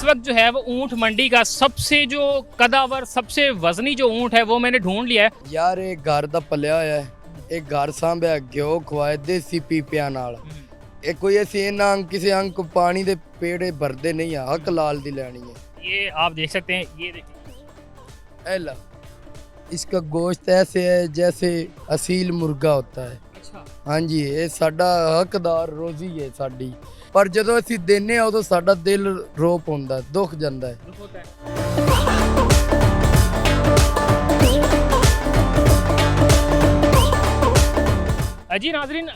इस वक्त जो है वो ऊंट मंडी का सबसे जो कदावर सबसे वजनी जो ऊंट है वो मैंने ढूंढ लिया है। ਯਾਰ ਇਹ ਘਰ ਦਾ ਪਲਿਆ ਹੋਇਆ ਹੈ ਇਹ ਘਰ ਸਾਂਭਿਆ ਘਿਓ ਖਵਾਏ ਦੇਸੀ ਪੀਪਿਆਂ ਨਾਲ ਇਹ ਕੋਈ ਅਸੀਂ ਇਹਨਾਂ ਕਿਸੇ ਅੰਕ ਪਾਣੀ ਦੇ ਪੇੜੇ ਭਰਦੇ ਨਹੀਂ ਆ ਹੱਕ ਲਾਲ ਦੀ ਲੈਣੀ ਹੈ ये आप देख सकते हैं, ये देखिए। एला इसका गोश्त ऐसे है जैसे असील मुर्गा होता है। अच्छा, हाँ जी ये साडा हकदार रोजी है साडी पर ਜਦੋਂ ਅਸੀਂ ਦੇਨੇ ਆ ਉਦੋਂ ਸਾਡਾ ਦਿਲ ਰੋ ਪਾਉਂਦਾ ਦੁੱਖ ਜਾਂਦਾ ਹੈ। दुख होता है। जी नाजरीन,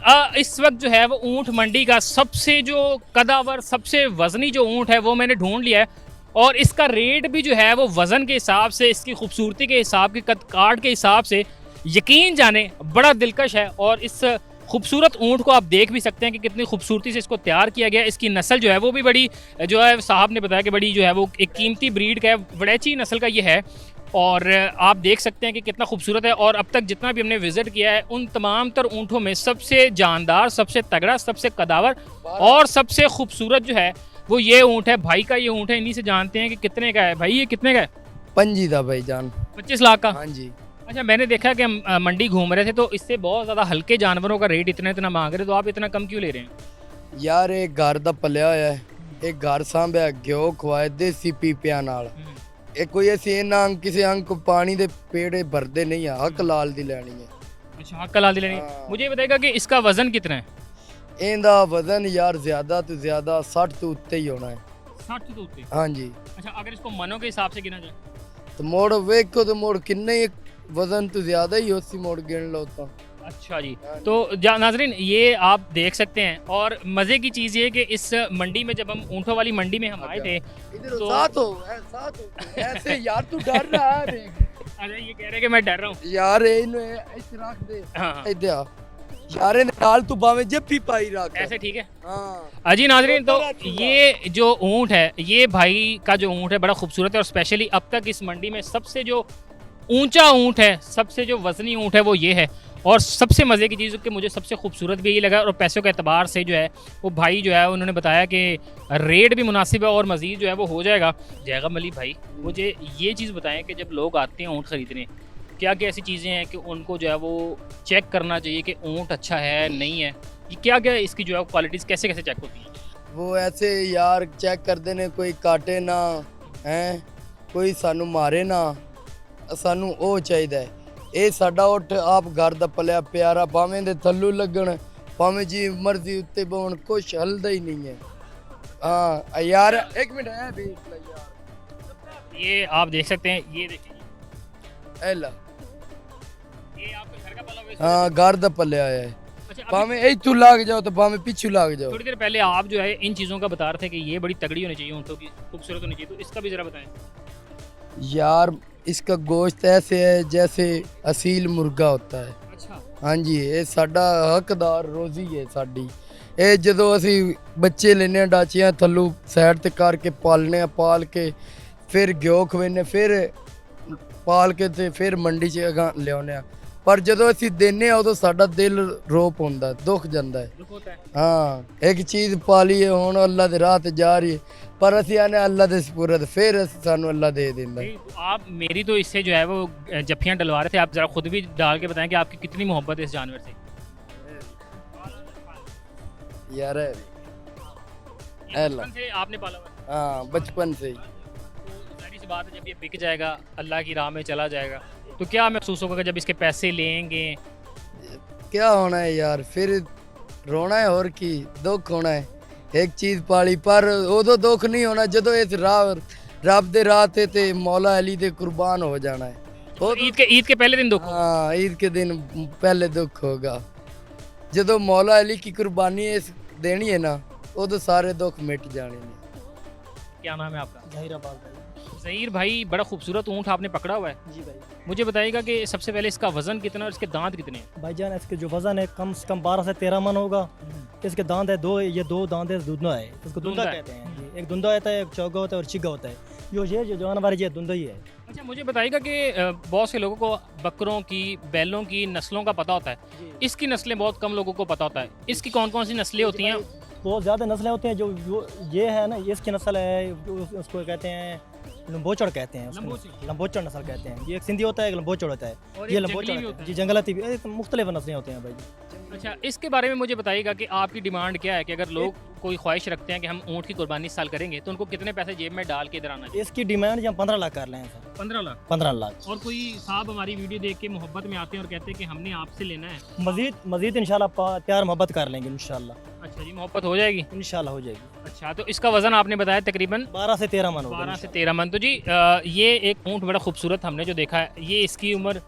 इस वक्त जो है वो ऊंट मंडी का सबसे जो कदावर सबसे वजनी जो ऊंट है वो मैंने ढूंढ लिया है और इसका रेट भी जो है वो वज़न के हिसाब से, इसकी खूबसूरती के हिसाब के कद काट के हिसाब से यकीन जाने बड़ा दिलकश है। और इस खूबसूरत ऊंट को आप देख भी सकते हैं कि कितनी खूबसूरती से इसको तैयार किया गया है। इसकी नस्ल जो है वो भी बड़ी जो है साहब ने बताया कि बड़ी जो है वो एक कीमती ब्रीड का है, वड़ैची नस्ल का ये है। और आप देख सकते हैं कि कितना खूबसूरत है। और अब तक जितना भी हमने विज़िट किया है उन तमाम तर ऊँटों में सबसे जानदार, सबसे तगड़ा, सबसे कदावर और सबसे खूबसूरत जो है वो ये ऊँट है। भाई का ये ऊँट है, इन्हीं से जानते हैं कि कितने का है। भाई ये कितने का है? पंजी दा भाई जान 25 लाख का। हाँ जी अच्छा, मैंने देखा कि हम मंडी घूम रहे थे तो इससे बहुत ज़्यादा हल्के जानवरों का रेट इतना इतना मांग रहे, तो आप इतना कम क्यों ले रहे हैं? ਯਾਰ ਇਹ ਘਰ ਦਾ ਪਲਿਆ ਹੋਇਆ ਹੈ ਇਹ ਘਰ ਸਾਂਭਿਆ ਘਿਓ ਖਵਾਏ ਦੇਸੀ ਪੀਪਿਆਂ ਨਾਲ ਇਹ ਕੋਈ ਅਸੀਂ ਇਹਨਾਂ ਕਿਸੇ ਅੰਕ ਪਾਣੀ ਦੇ ਪੇੜੇ ਭਰਦੇ ਨਹੀਂ ਆ ਹੱਕ ਲਾਲ ਦੀ ਲੈਣੀ ਹੈ। अच्छा, हाँ, कल आदि लेनी। हाँ। मुझे ये बताएगा कि इसका वज़न कितना है? ਇਹਦਾ ਵਜ਼ਨ ਯਾਰ ਜ਼ਿਆਦਾ ਤੋਂ ਜ਼ਿਆਦਾ 60 ਤੋਂ ਉੱਤੇ ਹੀ ਹੋਣਾ ਹੈ। 60 तो उत्ते। ਹਾਂਜੀ अच्छा, अगर इसको मनों के हिसाब से गिना जाए? तो मोड़ ਵੇਖੋ ਤੇ मोड़ किन्ने ही वजन तो ज्यादा ही होती मोड़ गिन लो तो। अच्छा जी, तो नाजरीन ये आप देख सकते हैं। और मज़े की चीज़ ये कि इस मंडी में जब हम ऊँटों वाली मंडी में हम आए थे इधर तो- साथ हो साथ हो ऐसे यार तू डर रहा है देख। अरे ये कह रहे हैं कि मैं डर रहा हूँ। यार इन्हें ऐसे रख दे हाँ, हाँ, इधर आ यार इन नाल तू बावे जब भी पाई रख ऐसे ठीक है। हां अजी नाजरीन, तो तो रखूंगा। ये जो ऊँट है ये भाई का जो ऊँट है बड़ा खूबसूरत है। और स्पेशली अब तक इस मंडी में सबसे जो ऊंचा ऊँट है, सबसे जो वज़नी ऊँट है वो ये है। और सबसे मज़े की चीज़ कि मुझे सबसे खूबसूरत भी यही लगा। और पैसों के अतबार से जो है वो भाई जो है उन्होंने बताया कि रेट भी मुनासिब है और मज़ीद जो है वो हो जाएगा। जैगम अली भाई, मुझे ये चीज़ बताएं कि जब लोग आते हैं ऊँट ख़रीदने, क्या क्या ऐसी चीज़ें हैं कि उनको जो है वो चेक करना चाहिए कि ऊँट अच्छा है नहीं है? ये क्या क्या इसकी जो है क्वालिटीज़ कैसे कैसे चेक होती हैं? वो ऐसे यार चेक करते ने कोई काटे ना हैं कोई सानू मारे ना सानू ਉਹ ਚਾਹੀਦਾ ਹੈ। ਇਹ ਸਾਡਾ ਉੱਠ ਆਪ ਘਰ ਦਾ ਪਲਿਆ ਪਿਆਰਾ ਭਾਵੇਂ ਦੇ ਥੱਲੂ ਲੱਗਣ ਭਾਵੇਂ ਜੀ ਮਰਜ਼ੀ ਉੱਤੇ ਬੋਣ ਕੁਛ ਹਲਦਾ ਹੀ ਨਹੀਂ ਹੈ। हाँ यार एक मिनट है देख ले यार ये आप देख सकते हैं, ये देखिए, एला ये आपके घर का पाला हुआ है? हाँ घर ਦਾ ਪਲਿਆ ਹੈ अच्छा, अभी ਭਾਵੇਂ ਇੱਥੋਂ ਲੱਗ ਜਾਓ ਤੇ ਭਾਵੇਂ ਪਿੱਛੋਂ ਲੱਗ ਜਾਓ। थोड़ी देर पहले आप जो है इन चीज़ों का बता रहे थे कि ये बड़ी तगड़ी होनी चाहिए, ऊँटों की खूबसूरत होनी चाहिए, तो इसका भी ज़रा बताएं। यार इसका गोश्त ऐसे है जैसे असील मुर्गा होता है। अच्छा, हाँ जी ये ਸਾਡਾ ਹੱਕਦਾਰ ਰੋਜ਼ੀ ਹੈ ਸਾਡੀ। ਇਹ ਜਦੋਂ ਅਸੀਂ ਬੱਚੇ ਲੈਨੇ ਆ ਡਾਚੀਆਂ ਥੱਲੂ ਸਾਈਡ ਤੇ ਕਰਕੇ ਪਾਲਨੇ ਆ ਪਾਲ ਕੇ ਫਿਰ ਘਿਓ ਖਵੇਨੇ ਫਿਰ ਪਾਲ ਕੇ ਤੇ ਫਿਰ ਮੰਡੀ 'ਚ ਅਗਾਂ ਲਿਆਉਂਦੇ ਆ ਪਰ ਜਦੋਂ ਅਸੀਂ ਦਿੰਨੇ ਆ ਉਦੋਂ ਸਾਡਾ ਦਿਲ ਰੋ ਪਾਉਂਦਾ ਦੁੱਖ ਜਾਂਦਾ ਹੈ। दुख होता है। ਹਾਂ ਇੱਕ ਚੀਜ਼ ਪਾਲੀ ਹੈ ਹੁਣ ਅੱਲਾ ਦੇ ਰਾਹ ਤੇ ਜਾ ਰਹੀ ਹੈ पर ਅਸੀਂ ਆਨੇ ਅੱਲਾ ਦੇ ਸਪੁਰਦ ਫਿਰ ਸਾਨੂੰ ਅੱਲਾ ਦੇ ਦਿੰਦਾ है। नहीं, तो आप मेरी तो इससे जो है वो जफ्फियाँ डलवा रहे थे, आप ज़रा खुद भी डाल के बताएं कि आपकी कितनी मोहब्बत है इस जानवर से। यार ये अल्लाह। बचपन से आपने पाला हुआ है? हाँ बचपन से ही तो जाहिर सी बात है जब ये बिक जाएगा, अल्लाह की राह में चला जाएगा, तो क्या महसूस होगा जब इसके पैसे लेंगे? क्या होना है यार फिर रोना है और की दुख होना है एक चीज पाली पर उदो दुख नहीं होना जदों इस राह रब दे राह ते मौला अली दे कुर्बान हो जाना है। तो ईद के पहले दिन दुख होगा। हाँ ईद के दिन पहले दुख होगा जदों मौला अली की कुर्बानी इस देनी है ना उदो सारे दुख मिट जाने ने। क्या नाम है आपका? जहीर अब्बास भाई। ज़हीर भाई, बड़ा खूबसूरत ऊँट आपने पकड़ा हुआ है। जी भाई। मुझे बताइएगा कि सबसे पहले इसका वज़न कितना है और इसके दांत कितने हैं? भाईजान इसके जो वजन है कम से कम 12 से 13 मन होगा। इसके दांत है दो, ये दो दांत है दुंदा है, इसको दुंदा दुंदा है। कहते हैं जी। एक दुंदा होता है, एक चौगा होता है और चिगा होता है। ये जो जानवर है ये दुंदा ही है। अच्छा, मुझे बताइएगा कि बहुत से लोगों को बकरों की, बैलों की नस्लों का पता होता है, जी। इसकी नस्लें बहुत कम लोगों को पता होता है। इसकी कौन कौन सी नस्लें होती हैं? बहुत ज़्यादा नस्लें होती हैं। जो ये है ना, ये इसकी नस्ल है, उसको कहते हैं लंबोचड़ कहते हैं, उसको लंबोचड़ नस्ल कहते हैं। ये एक सिंधी होता है, एक लंबोचड़ होता है। और ये एक लंबोचड़ जंगली भी होता होता है जी, जंगलाती भी, मुख्तलिफ नस्लें होते हैं भाई जी। अच्छा, इसके बारे में मुझे बताइएगा कि आपकी डिमांड क्या है कि अगर लोग कोई ख्वाहिश रखते हैं कि हम ऊँट की कुर्बानी इस साल करेंगे तो उनको कितने पैसे जेब में डाल के इधर आना चाहिए? इसकी डिमांड जो हम 15 लाख कर लें सर। 15 लाख। 15 लाख। और कोई साहब हमारी वीडियो देख के मोहब्बत में आते हैं और कहते हैं कि हमने आपसे लेना है, मजीद इंशाल्लाह प्यार मोहब्बत कर लेंगे इंशाल्लाह। अच्छा जी, मोहब्बत हो जाएगी? इंशाल्लाह हो जाएगी। अच्छा, तो इसका वज़न आपने बताया तकरीबन 12 से 13 मन होगा। 12 से 13 मन। तो जी ये एक ऊँट बड़ा खूबसूरत हमने जो देखा है, ये इसकी उम्र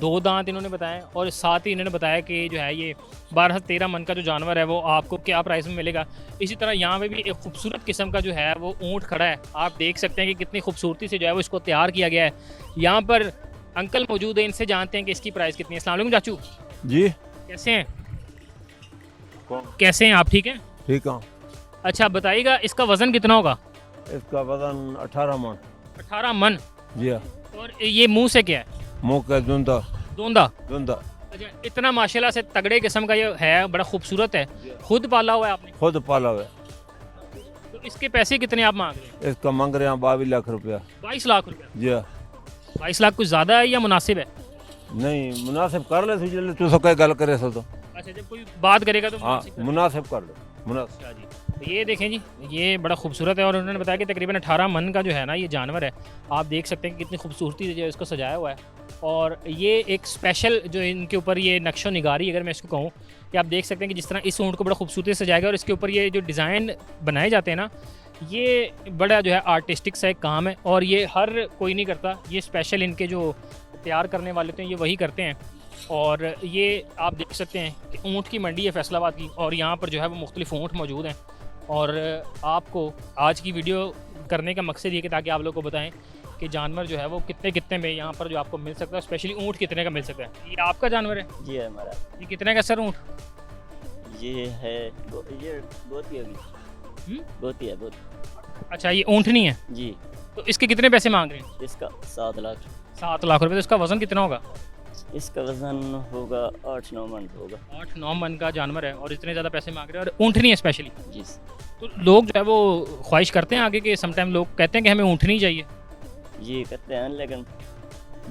2 दांत इन्होंने बताया और साथ ही इन्होंने बताया कि जो है ये 12 से 13 मन का जो जानवर है वो आपको क्या प्राइस में मिलेगा। इसी तरह यहाँ पे भी एक खूबसूरत किस्म का जो है वो ऊँट खड़ा है, आप देख सकते हैं कि कितनी खूबसूरती से जो है वो इसको तैयार किया गया है। यहाँ पर अंकल मौजूद है, इनसे जानते हैं कि इसकी प्राइस कितनी है। अस्सलाम वालेकुम चाचू जी। कैसे हैं? कैसे हैं आप? ठीक हैं? ठीक है। अच्छा बताइएगा इसका वज़न कितना होगा? इसका वजन 18 मन। 18 मन। जी हाँ। और ये मुंह से क्या है? मुँह का धुंधा। दोंदा। धुंधा। अच्छा, इतना माशाल्लाह से तगड़े किस्म का ये है, बड़ा खूबसूरत है। खुद पाला हुआ है आपने? खुद पाला हुआ है। तो इसके पैसे कितने आप मांग रहे हैं? इसका मांग रहे हैं 22 लाख रुपया। 22 लाख रुपया। जी हाँ। 22 लाख कुछ ज़्यादा है या मुनासिब है? नहीं मुनासिब कर ले तुझे, तू सो गल करे सो तो। अच्छा, जब कोई बात करेगा तो हाँ मुनासिब कर। मुनासिब कर ले मुनासिब। अच्छा जी, तो ये देखें जी, ये बड़ा खूबसूरत है और उन्होंने बताया कि तकरीबन 18 मन का जो है ना ये जानवर है। आप देख सकते हैं कि कितनी खूबसूरती से जो है इसको सजाया हुआ है। और ये एक स्पेशल जो इनके ऊपर ये नक्शो निगारी अगर मैं इसको कहूँ कि आप देख सकते हैं कि जिस तरह इस ऊँट को बड़ा खूबसूरती से सजाया गया और इसके ऊपर ये जो डिज़ाइन बनाए जाते हैं ना, ये बड़ा जो है आर्टिस्टिक सा एक काम है और ये हर कोई नहीं करता। ये स्पेशल इनके जो तैयार करने वाले होते हैं ये वही करते हैं। और ये आप देख सकते हैं कि ऊँट की मंडी है फैसलाबाद की और यहाँ पर जो है वो मुख्तलिफ ऊँट मौजूद हैं। और आपको आज की वीडियो करने का मकसद ये कि ताकि आप लोग को बताएं कि जानवर जो है वो कितने में यहाँ पर जो आपको मिल सकता है, स्पेशली ऊँट कितने का मिल सकता है। ये आपका जानवर है? जी है हमारा। ये कितने का सर ऊँट? ये है ये बहुत ही अभी बहुत ही है बहुत। अच्छा, ये ऊँटनी है जी। तो इसके कितने पैसे मांग रहे हैं? इसका 7 लाख। 7 लाख रुपए। तो इसका वज़न कितना होगा? इसका वजन होगा 8-9 मन होगा। 8-9 मन का जानवर है और इतने ज़्यादा पैसे मांग रहे हैं और ऊँटनी है स्पेशली। जी। तो लोग जो है वो ख्वाहिश करते हैं आगे के, समटाइम लोग कहते हैं कि हमें ऊँटनी चाहिए। ये करते हैं लेकिन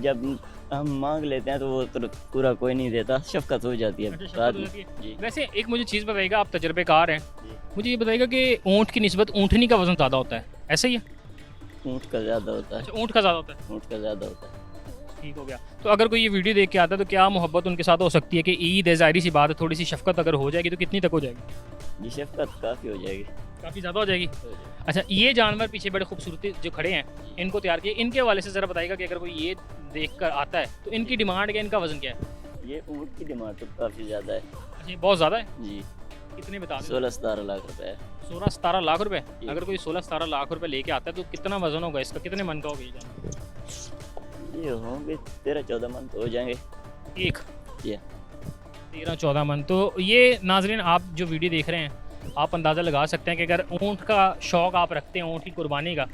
जब हम मांग लेते हैं तो वो तो पूरा कोई नहीं देता, शफकत हो जाती है अच्छा, शफकत बाद हो में। जाती है। जी। वैसे एक मुझे चीज़ बताइएगा, आप तजर्बेकार हैं, जी। मुझे ये बताइएगा कि ऊँट की निस्बत ऊँटनी का वज़न ज़्यादा होता है, ऐसा ही है? ऊँट का ज़्यादा होता है। अच्छा, ऊँट का ज़्यादा होता है। ऊँट का ज़्यादा होता है। ठीक हो गया। तो अगर कोई ये वीडियो देख के आता है तो क्या मोहब्बत उनके साथ हो सकती है कि ईद है, ज़ाहिर सी बात है, थोड़ी सी शफकत अगर हो जाएगी तो कितनी तक हो जाएगी? जी शफकत काफ़ी हो जाएगी। काफ़ी ज़्यादा हो जाएगी। अच्छा, ये जानवर पीछे बड़े खूबसूरती जो खड़े हैं, इनको तैयार किए, इनके हवाले से ज़रा बताइएगा कि अगर कोई ये देख कर आता है तो इनकी डिमांड क्या, इनका वज़न क्या है? ये ऊँट की डिमांड तो काफ़ी ज़्यादा है। अच्छा, ये बहुत ज़्यादा है। जी। कितने बता दें? 16-17 लाख रुपए है। 16-17 लाख रुपए। जी। अगर कोई 16-17 लाख रुपए लेके आता है तो कितना वज़न होगा इसका, कितने मन का होगा ये जानवर? ये होंगे 13-14 मन तो हो जाएंगे। एक जी। 13-14 मन। तो ये नाजरीन आप जो वीडियो देख रहे हैं आप अंदाज़ा लगा सकते हैं कि अगर ऊँट का शौक़ आप रखते हैं, ऊँट की कुर्बानी का,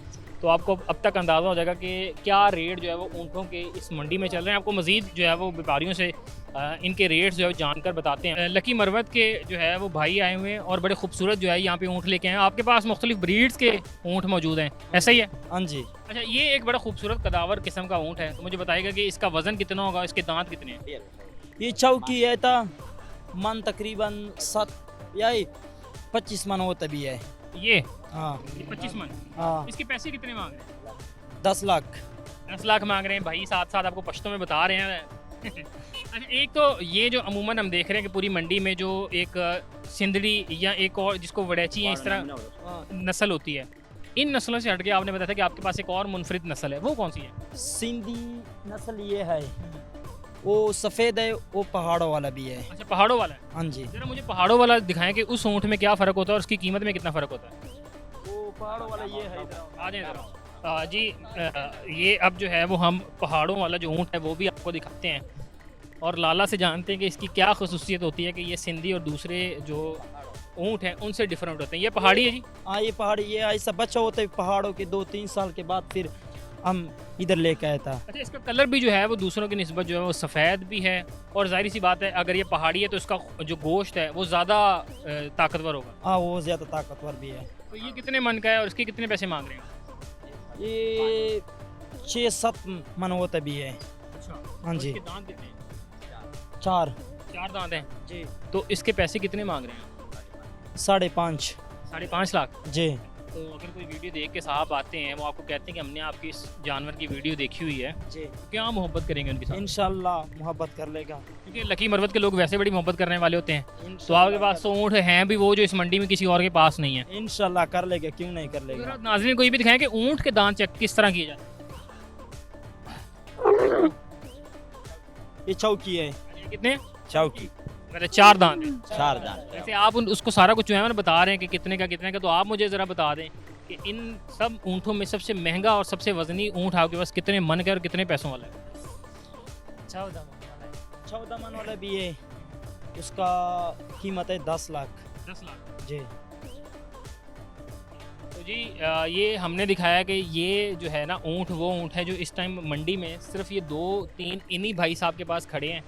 तो आपको अब तक अंदाज़ा हो जाएगा कि क्या रेट जो है वो ऊँटों के इस मंडी में चल रहे हैं। आपको मज़ीद जो है वो व्यापारियों से इनके रेट्स जो है जानकर बताते हैं। लकी मरवत के जो है वो भाई आए हुए हैं और बड़े खूबसूरत जो है यहाँ पे ऊँट लेके आए हैं। आपके पास मुख्तलिफ ब्रीड्स के ऊँट मौजूद हैं, ऐसा ही है? हाँ जी। अच्छा, ये एक बड़ा खूबसूरत कदावर किस्म का ऊँट है, तो मुझे बताइएगा कि इसका वज़न कितना होगा, इसके दांत कितने हैं? ये चौकी है था मन तकरीबन 7 या 25 मन होता भी है। ये हाँ 25 मन। हाँ। इसके पैसे कितने मांग रहे हैं? 10 लाख। 10 लाख मांग रहे हैं भाई, साथ साथ आपको पश्तो में बता रहे हैं। अच्छा, एक तो ये जो अमूमन हम देख रहे हैं कि पूरी मंडी में जो एक सिंधड़ी या एक और जिसको वड़ैची है इस तरह नस्ल होती है, इन नस्लों से हट के आपने बताया था कि आपके पास एक और मुनफरिद नस्ल है, वो कौन सी है? सिंधी नस्ल ये है, वो सफ़ेद है, वो पहाड़ों वाला भी है। अच्छा, पहाड़ों वाला है। हाँ जी। जरा मुझे पहाड़ों वाला दिखाएं कि उस ऊँट में क्या फ़र्क होता है और उसकी कीमत में कितना फ़र्क होता है। वो पहाड़ों वाला ये है। आ जाए ज़रा। जी ये अब जो है वो हम पहाड़ों वाला जो ऊँट है वो भी आपको दिखाते हैं और लाला से जानते हैं कि इसकी क्या खसूसियत होती है कि ये सिंधी और दूसरे जो ऊँट हैं उनसे डिफरेंट होते हैं। ये पहाड़ी है जी? हाँ ये पहाड़ी, ये ऐसा बच्चा होता है पहाड़ों के 2-3 साल के बाद फिर हम इधर लेके आया था। अच्छा, इसका कलर भी जो है वो दूसरों की निस्बत जो है वो सफ़ेद भी है, और जाहिर सी बात है अगर ये पहाड़ी है तो इसका जो गोश्त है वो ज़्यादा ताकतवर होगा। हाँ, वो ज़्यादा ताकतवर भी है। तो ये कितने मन का है और इसके कितने पैसे मांग रहे हैं? ये 6-7 मन होता भी है। अच्छा, हाँ जी। इसके दांत कितने हैं? 4 दांत हैं जी। तो इसके पैसे कितने मांग रहे हैं? 5.5 5.5 लाख। जी। तो अगर कोई वीडियो देख के साहब आते हैं, वो आपको कहते हैं कि हमने आपकी इस जानवर की वीडियो देखी हुई है, जी, तो क्या मोहब्बत करेंगे उनके साथ? इंशाल्लाह मोहब्बत कर लेगा। क्योंकि लकी मरवत के लोग वैसे बड़ी मोहब्बत करने वाले होते हैं, तो आपके पास तो ऊँट हैं भी वो जो इस मंडी में किसी और के पास नहीं है। इंशाल्लाह कर लेगा, क्यों नहीं कर तो लेगा। जरा नाज़रीन कोई भी दिखाएं कि ऊँट के दांत चेक किस तरह किए जाते ये चौकी है। हैं? कितने? चौकी मतलब 4 दांत हैं। 4 दांत। वैसे आप उसको सारा कुछ जो है ना बता रहे हैं कि कितने का, तो आप मुझे ज़रा बता दें कि इन सब ऊँटों में सबसे महंगा और सबसे वजनी ऊँट आपके पास कितने मन का और कितने पैसों वाला है? 14 मन वाला भी है, उसका कीमत है 10 लाख। 10 लाख। जी। तो जी ये हमने दिखाया कि ये जो है ना ऊँट वो ऊँट है जो इस टाइम मंडी में सिर्फ ये 2-3 इन्हीं भाई साहब के पास खड़े हैं,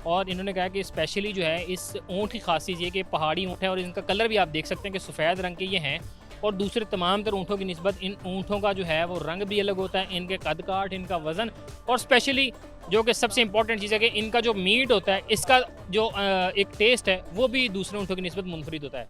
और इन्होंने कहा कि स्पेशली जो है इस ऊँट की खासियत ये कि पहाड़ी ऊँट है, और इनका कलर भी आप देख सकते हैं कि सफ़ेद रंग के ये हैं, और दूसरे तमाम तर ऊँटों की निस्बत इन ऊँटों का जो है वो रंग भी अलग होता है, इनके कद काठ, इनका वज़न, और स्पेशली जो कि सबसे इंपॉर्टेंट चीज़ है कि इनका जो मीट होता है इसका जो एक टेस्ट है वो भी दूसरे ऊँटों की निस्बत मुनफरिद होता है।